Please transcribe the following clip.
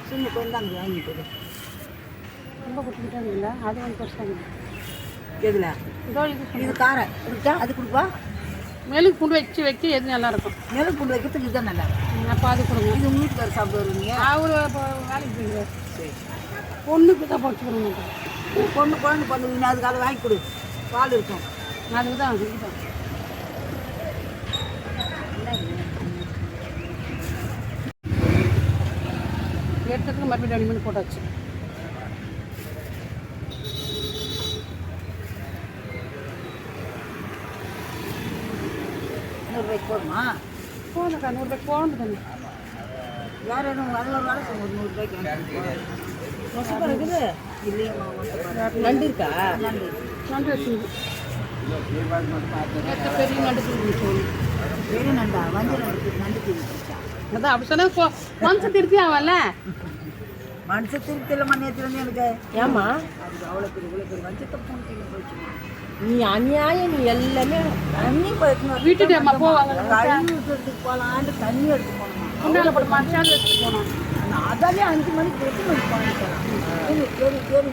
சின்ன கொண்டாங்க வாங்கிட்டு ரொம்ப கொடுத்துக்கிட்டாங்களா? அது வந்து குறைச்சாங்க. எதில் இதோ இது காரம் இருக்கா? அது கொடுப்பா. மேலுக்கு பூண்டு வைக்க எது நல்லாயிருக்கும்? மேலும் பூண்டு வைக்கிறதுக்கு இதுதான் நல்லா இருக்கும். அப்போ அது கொடுங்க. இது உங்கள் வீட்டுக்காரர் சாப்பிட்டு வருவீங்க. அவர் இப்போ வேலைக்கு போயிருக்காரு. சரி, பொண்ணுக்கு தான் போட்டு கொடுங்க. பொண்ணு குழந்தை பண்ணுவீங்க, அதுக்காக வாங்கி கொடு. பால் இருக்கும். அதுக்கு தான் இதுதான் எடுத்ததுக்கு மறுபடியும் ரெடி பண்ணி போட்டாச்சு. ₹100 போதுமா? போதுக்கா, ₹100 போகணும் தானே. வேறு என்ன அது ஒரு வேலை செய்யும். ஒரு ₹100 மொசப்பா இருக்குது இல்லையம்மா? நண்டு இருக்கா? நண்டு நண்டு வச்சுங்க. பெரிய நண்டு தூக்கி பெரிய நண்டா? வஞ்ச நண்டு நண்டு தூக்கிச்சா? அதான் அப்படி சொன்னா மனசு திருப்தி ஆகல. மனுஷ திருப்தியில் மண்ணியத்தில் வந்து எனக்கு ஏம்மா அதுக்கு அவ்வளோ பெரிய வஞ்சத்தை பூண்டு போச்சு. நீ அநியாயம், நீ எல்லாமே தண்ணி போய்க்கணும். வீட்டுட்டு அம்மா போவாங்க. கழுவி விட்டுறதுக்கு போகலான்ட்டு தண்ணி எடுத்து போகணுமா? முன்னால போட்டு மனுஷாலும் வச்சுட்டு போனோம். அதாலே 5 மணிக்கு 8 மணிக்கு போனேன். சரி சரி சரி.